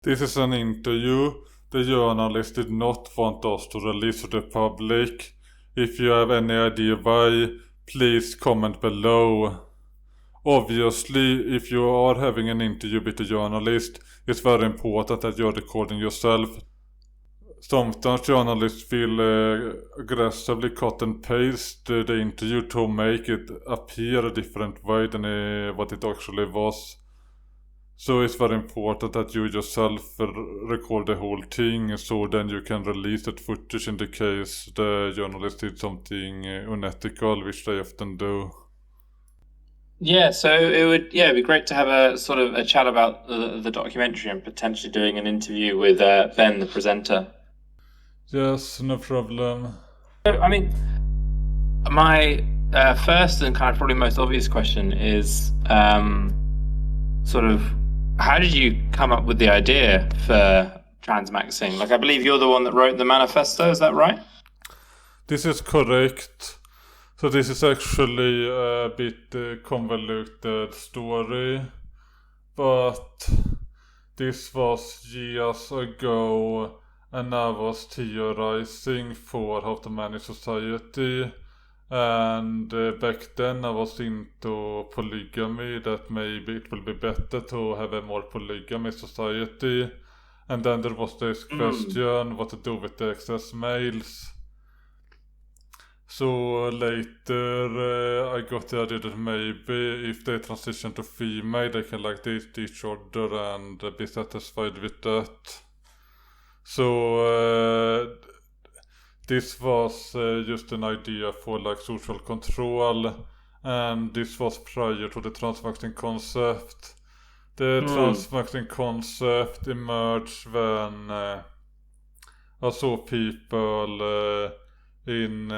This is an interview. The journalist did not want us to release to the public. If you have any idea why, please comment below. Obviously, if you are having an interview with a journalist, it's very important that you're recording yourself. Sometimes journalists will aggressively cut and paste the interview to make it appear a different way than what it actually was. So it's very important that you yourself record the whole thing, so then you can release that footage in the case the journalist did something unethical, which they often do. Yeah, so it'd be great to have a sort of a chat about the documentary and potentially doing an interview with Ben, the presenter. Yes, no problem. I mean, my first and kind of probably most obvious question is sort of how did you come up with the idea for Transmaxxing? Like, I believe you're the one that wrote the manifesto, is that right? This is correct. So this is actually a bit convoluted story, but this was years ago and I was theorizing for how to manage society, and back then I was into polygamy, that maybe it will be better to have a more polygamy society. And then there was this question what to do with the excess males. So later I got the idea that maybe if they transition to female they can like date each other and be satisfied with that. So this was just an idea for like social control, and this was prior to the Transmaxxing concept. The Transmaxxing concept emerged when I saw people in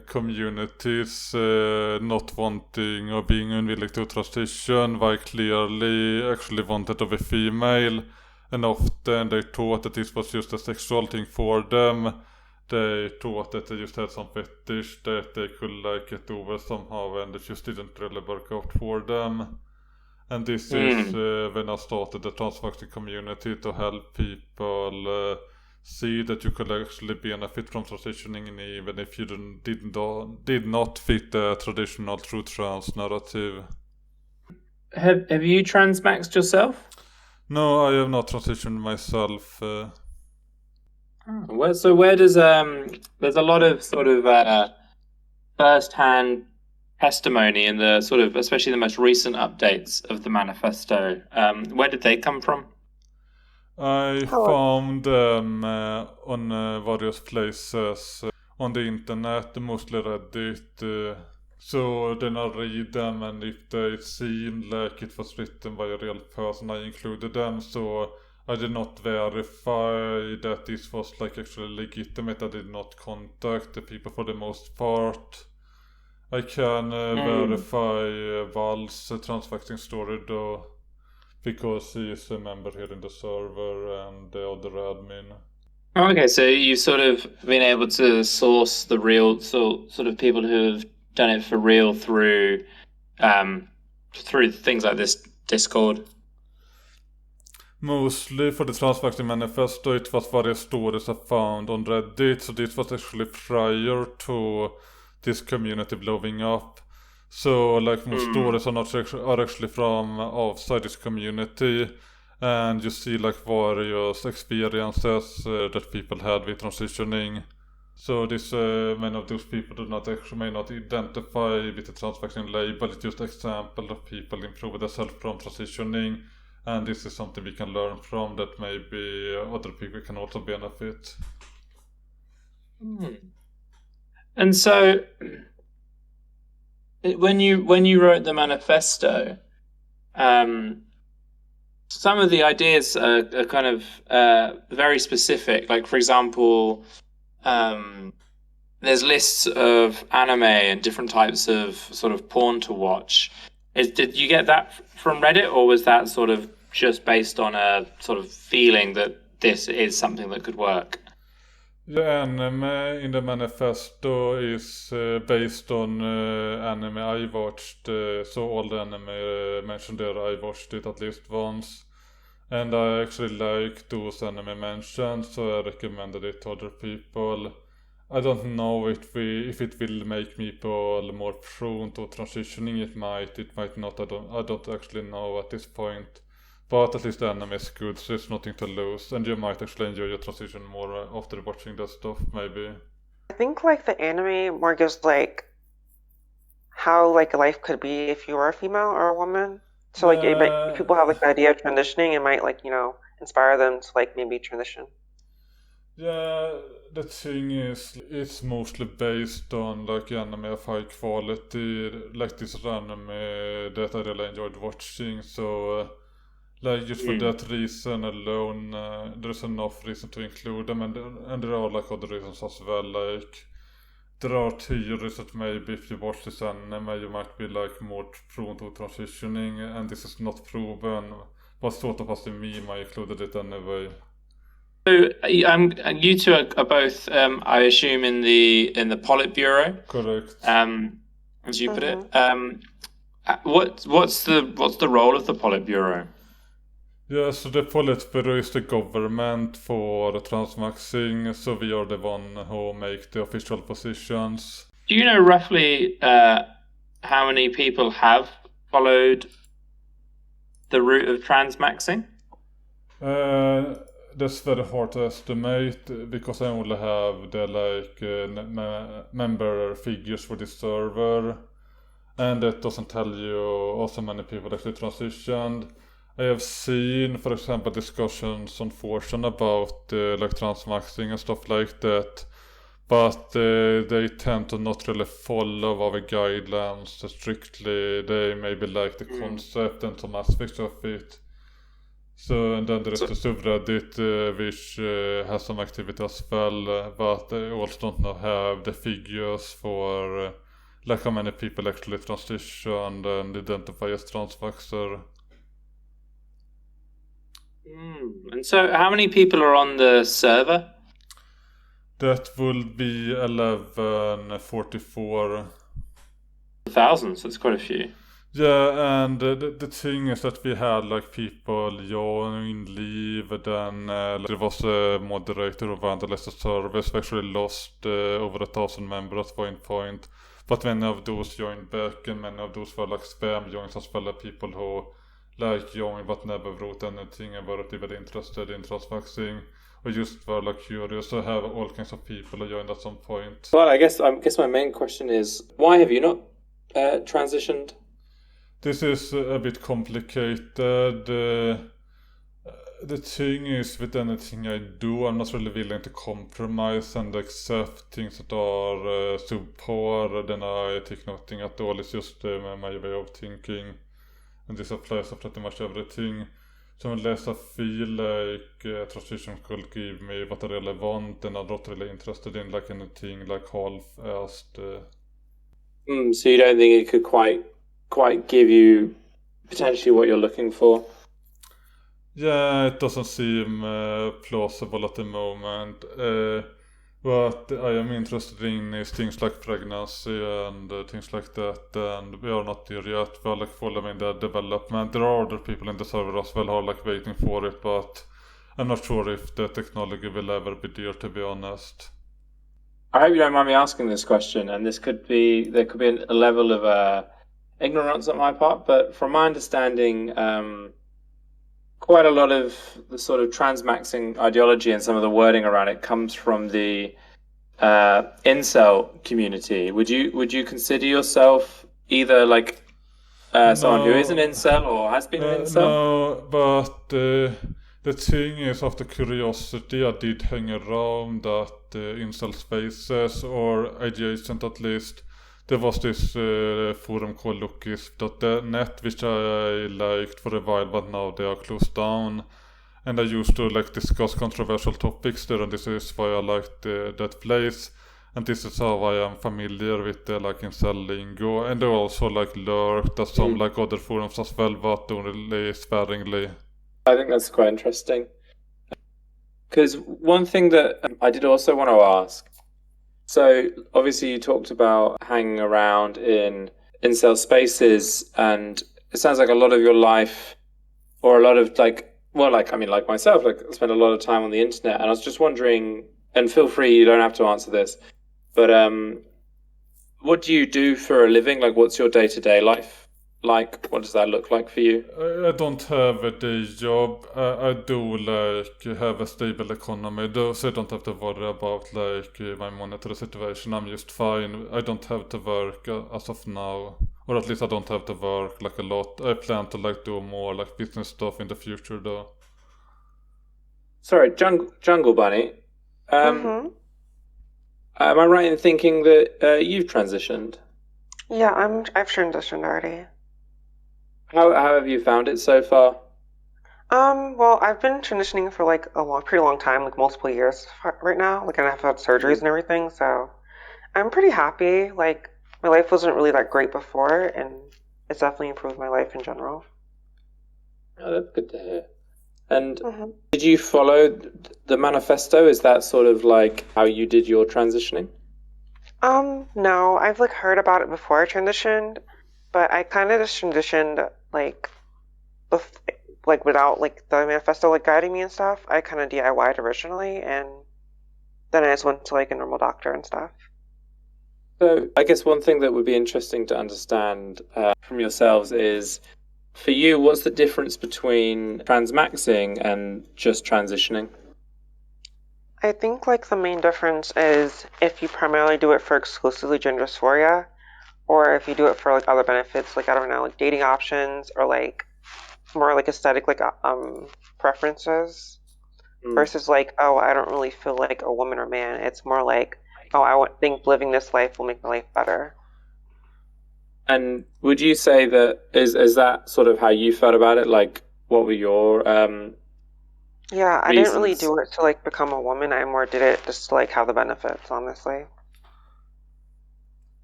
communities not wanting or being unwilling to transition, while clearly actually wanted to be female, and often they thought that this was just a sexual thing for them. They thought that they just had some fetish that they could like get over somehow, and it just didn't really work out for them. And this is when I started the Transmaxxing community to help people see that you could actually benefit from transitioning even if you did not fit the traditional true trans narrative. Have you transmaxed yourself? No, I have not transitioned myself. So where does there's a lot of sort of first-hand testimony in the sort of, especially the most recent updates of the manifesto. Where did they come from? I found them on various places on the internet, mostly Reddit. So then I read them, and if they seemed like it was written by a real person, I included them. So I did not verify that this was like actually legitimate. I did not contact the people for the most part. I can verify Val's Transmaxxing story though, because he is a member here in the server and the other admin. Oh, okay, so you've sort of been able to source the real sort of people who have done it for real through things like this Discord. Mostly for the Transmaxxing manifesto, it was various stories I found on Reddit, so this was actually prior to this community blowing up. So like most stories are actually from outside this community, and you see like various experiences that people had with transitioning. So this many of those people may not identify with the Transmaxxing label. It's just example of people improving themselves from transitioning, and this is something we can learn from that maybe other people can also benefit. And so when you wrote the manifesto, some of the ideas are kind of very specific. Like, for example, there's lists of anime and different types of sort of porn to watch. Did you get that from Reddit, or was that sort of just based on a sort of feeling that this is something that could work? The anime in the manifesto is based on anime I watched, so all the anime mentioned there I watched it at least once. And I actually like those anime mentioned, so I recommended it to other people. I don't know if it will make people more prone to transitioning. It might not. I don't actually know at this point. But at least the anime is good, so there's nothing to lose, and you might actually enjoy your transition more after watching that stuff, maybe. I think like the anime more gives like how like life could be if you were a female or a woman. So like it might, if people have like the idea of transitioning, it might like, you know, inspire them to like maybe transition. Yeah, the thing is, it's mostly based on like anime of high quality, like this anime that I really enjoyed watching. So, like just for that reason alone, there's enough reason to include them, and there are like other reasons as well. Like there are theories that maybe if you watch this anime, you might be like more prone to transitioning, and this is not proven. But sort of as a meme, I included it anyway. So you two are both, I assume, in the Politburo, Correct. as you put it. What's the role of the Politburo? Yeah, so the Politburo is the government for Transmaxxing, so we are the one who make the official positions. Do you know roughly how many people have followed the route of Transmaxxing? That's very hard to estimate because I only have the member figures for this server, and that doesn't tell you how many people actually transitioned. I have seen, for example, discussions on Fortune about like Transmaxxing and stuff like that, but they tend to not really follow our guidelines strictly. They maybe like the concept and some aspects of it. So, and then there is the subreddit which has some activity as well, but they also don't have the figures for like how many people actually transition and identify as transvaxxer. And so how many people are on the server? That will be 1144. Thousands, that's quite a few. Yeah, and the thing is that we had like people join, leave, then there was a moderator who vandalized the service. We actually lost over 1,000 members at one point, but many of those joined back, and many of those were like spam joins as well, people who like joined but never wrote anything and weren't even interested in Transmaxxing, or just were like curious. So I have all kinds of people who joined at some point. Well, I guess my main question is, why have you not transitioned? This is a bit complicated. The thing is, with anything I do, I'm not really willing to compromise and accept things that are subpar. Then I take nothing at all. It's just my way of thinking, and this applies to pretty much everything. So unless I feel like transition could give me what I really want, then I'm not really interested in like anything like half-assed. So you don't think it could quite give you potentially what you're looking for? Yeah, it doesn't seem plausible at the moment. What I am interested in is things like pregnancy and things like that, and we are not there yet. We are like following the development. There are other people in the server as well who are like waiting for it, but I'm not sure if the technology will ever be there, to be honest. I hope you don't mind me asking this question, and there could be a level of ignorance on my part, but from my understanding, quite a lot of the sort of transmaxing ideology and some of the wording around it comes from the incel community. Would you consider yourself either like someone who is an incel or has been an incel? No, but the thing is, of the curiosity, I did hang around at incel spaces, or adjacent at least. There was this forum called Lookis.net, which I liked for a while, but now they are closed down. And I used to like discuss controversial topics there, and this is why I liked that place. And this is how I am familiar with the like incel lingo. And they also like lurked at some like other forums as well, but only sparingly. I think that's quite interesting. Because one thing that I did also want to ask, so obviously you talked about hanging around in incel spaces, and it sounds like a lot of your life, or a lot of like well, like myself, like I spend a lot of time on the internet, and I was just wondering, and feel free, you don't have to answer this, but what do you do for a living? Like, what's your day-to-day life like? What does that look like for you? I don't have a day job. I do like have a stable economy, though, so I don't have to worry about like my monetary situation. I'm just fine. I don't have to work as of now, or at least I don't have to work like a lot. I plan to like do more like business stuff in the future, though. Sorry, Jungle Bunny. Mm-hmm. Am I right in thinking that you've transitioned? Yeah, I've transitioned already. How have you found it so far? Well, I've been transitioning for like pretty long time, like multiple years right now. Like, and I've had surgeries and everything, so I'm pretty happy. Like, my life wasn't really that great before, and it's definitely improved my life in general. Oh, that's good to hear. And Hmm. did you follow the manifesto? Is that sort of like how you did your transitioning? No, I've like heard about it before I transitioned, but I kind of just transitioned like bef like without like the manifesto like guiding me and stuff. I kind of DIY'd originally, and then I just went to like a normal doctor and stuff. So I guess one thing that would be interesting to understand from yourselves is, for you, what's the difference between transmaxing and just transitioning? I think like the main difference is if you primarily do it for exclusively gender dysphoria, or if you do it for like other benefits, like I don't know, like dating options or like more like aesthetic like preferences, Mm. versus like, oh, I don't really feel like a woman or man. It's more like, oh, think living this life will make my life better. And would you say that is that sort of how you felt about it? Like, what were your Yeah, I didn't really reasons? do it to like become a woman. I more did it just to like have the benefits, honestly.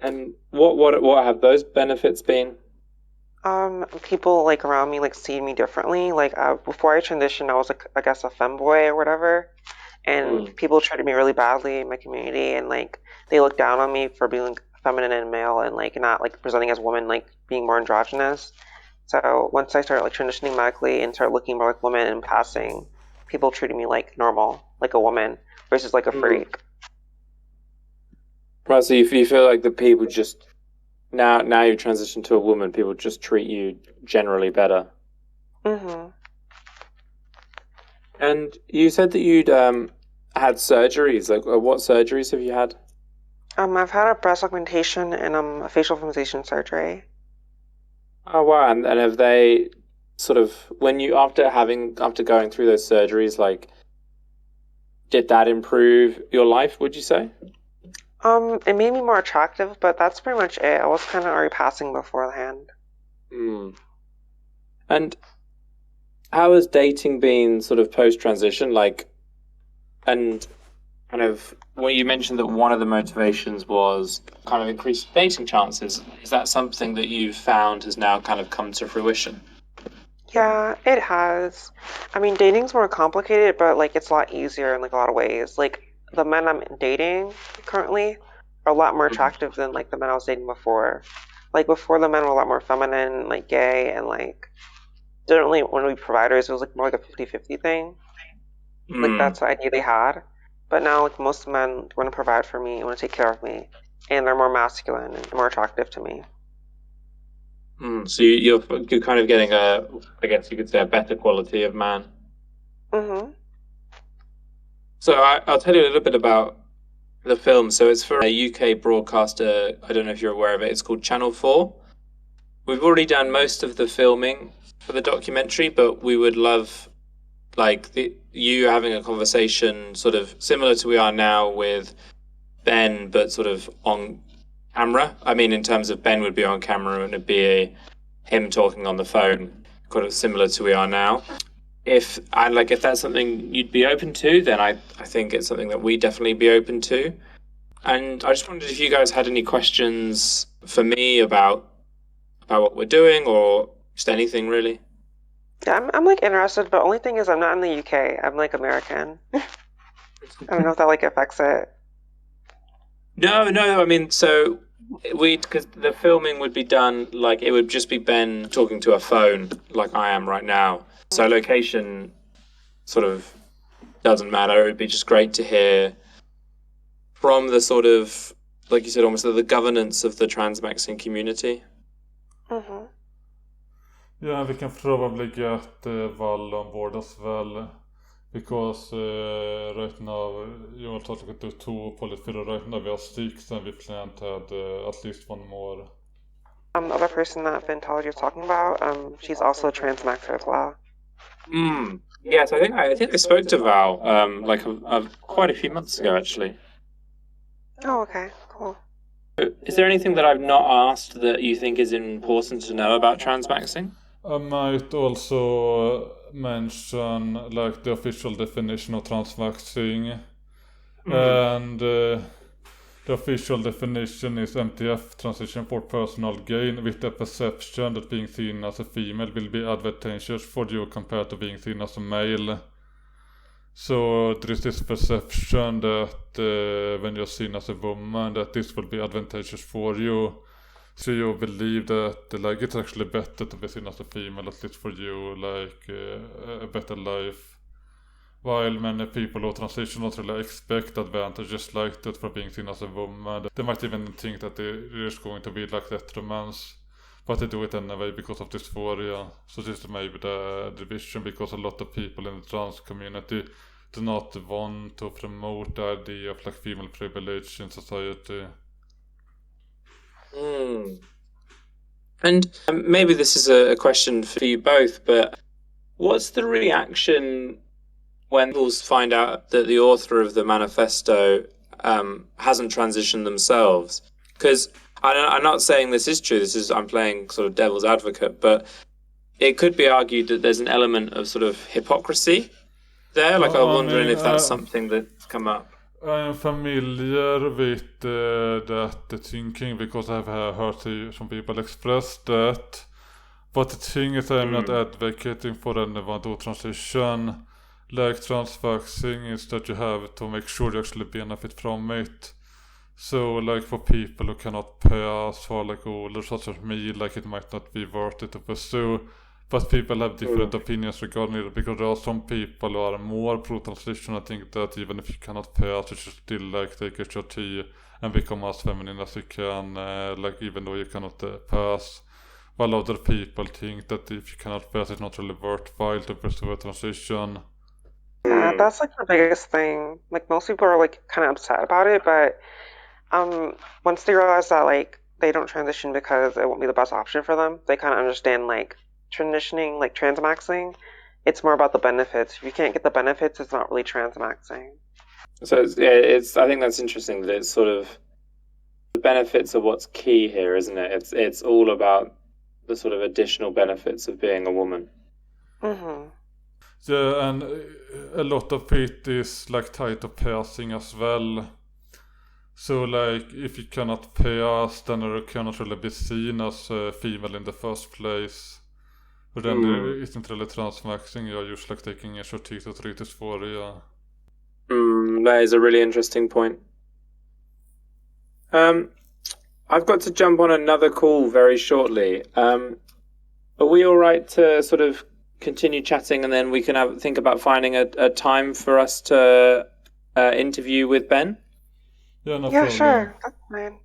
And what have those benefits been? People like around me like see me differently. Like before I transitioned, I was like I guess a femboy or whatever, and Mm. people treated me really badly in my community, and like they looked down on me for being like feminine and male, and like not like presenting as a woman, like being more androgynous. So once I started like transitioning medically and started looking more like woman and passing, people treated me like normal, like a woman versus like a Mm. freak. Right, so you feel like the people just now you transition to a woman, people just treat you generally better. Hmm. And you said that you'd had surgeries. Like, what surgeries have you had? I've had a breast augmentation and a facial feminization surgery. Oh wow! And have they sort of, when you after going through those surgeries, like, did that improve your life? Would you say? It made me more attractive, but that's pretty much it. I was kind of already passing beforehand. Mm. And how has dating been sort of post transition? Like, and kind of, well, you mentioned that one of the motivations was kind of increased dating chances. Is that something that you've found has now kind of come to fruition? Yeah, it has. I mean, dating's more complicated, but like it's a lot easier in like a lot of ways. Like the men I'm dating currently are a lot more Mhm. attractive than like the men I was dating before. Like before, the men were a lot more feminine, like gay, and like didn't really want to be providers. It was like more like a 50-50 thing. Like Mm. that's the idea they had. But now, like most men want to provide for me, want to take care of me, and they're more masculine and more attractive to me. Mm. So you're kind of getting I guess you could say, a better quality of man. Hmm. So I'll tell you a little bit about the film. So it's for a UK broadcaster. I don't know if you're aware of it. It's called Channel 4. We've already done most of the filming for the documentary, but we would love, like, you having a conversation sort of similar to we are now with Ben, but sort of on camera. I mean, in terms of Ben would be on camera and it'd be him talking on the phone, kind of similar to we are now. If that's something you'd be open to, then I think it's something that we definitely be open to. And I just wondered if you guys had any questions for me about what we're doing, or just anything really. Yeah, I'm like interested, but only thing is I'm not in the UK. I'm like American. I don't know if that like affects it. No, no. I mean, so because the filming would be done, like, it would just be Ben talking to a phone, like I am right now. So location sort of doesn't matter. It'd be just great to hear from the sort of, like you said, almost the governance of the Transmaxxing community. Mm-hmm. Yeah, we can probably get Val on board as well, because right now you're talking to 2 Politburo, right now we are 6 and we plan to add at least 1 more. The other person that Vintology was talking about, she's also a Transmaxer as well. Yes, I think I spoke to Val like quite a few months ago, actually. Oh, okay, cool. Is there anything that I've not asked that you think is important to know about Transmaxxing? I might also mention like the official definition of Transmaxxing, and the official definition is MTF, transition for personal gain, with the perception that being seen as a female will be advantageous for you compared to being seen as a male. So there is this perception that when you're seen as a woman, that this will be advantageous for you. So you believe that like it's actually better to be seen as a female, at least for you, like a better life. While many people who transition don't really expect advantages like that for being seen as a woman. They might even think that there is going to be like detriments, but they do it anyway because of dysphoria. So this is maybe the division, because a lot of people in the trans community do not want to promote the idea of like female privilege in society. And maybe this is a question for you both, but what's the reaction when people find out that the author of the manifesto hasn't transitioned themselves? Because I'm not saying this is true. I'm playing sort of devil's advocate, but it could be argued that there's an element of sort of hypocrisy there. Like, I'm wondering if that's something that's come up. I am familiar with that thinking, because I have heard some people express that. But the thing is, I'm not advocating for anyone to transition. Like, Transmaxxing is that you have to make sure you actually benefit from it. So, like, for people who cannot pass for like older such as me, like, it might not be worth it to pursue. But people have different opinions regarding it, because there are some people who are more pro-transition. I think that even if you cannot pass, you should still like take HRT and become as feminine as you can, like even though you cannot pass. While other people think that if you cannot pass, it's not really worthwhile to pursue a transition. Yeah, that's like the biggest thing. Like, most people are like kind of upset about it, but once they realize that like they don't transition because it won't be the best option for them, they kind of understand like transitioning, like Transmaxxing, it's more about the benefits. If you can't get the benefits, it's not really Transmaxxing. So I think that's interesting that it's sort of the benefits are what's key here, isn't it? It's all about the sort of additional benefits of being a woman. Mm-hmm. Yeah, and a lot of it is like tied to passing as well. So like if you cannot pass, then you cannot really be seen as a female in the first place. But then there isn't really Transmaxxing, you're usually like taking a HRT to treat dysphoria. That is a really interesting point. I've got to jump on another call very shortly. Are we all right to sort of continue chatting, and then we can think about finding a time for us to interview with Ben? Yeah, no Yeah, problem. sure. That's fine.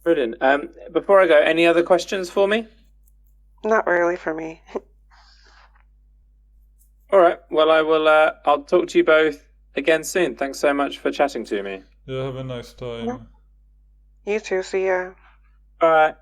Brilliant. Before I go, any other questions for me? Not really for me. All right. Well, I'll talk to you both again soon. Thanks so much for chatting to me. Yeah, have a nice time. You too. See ya. All right.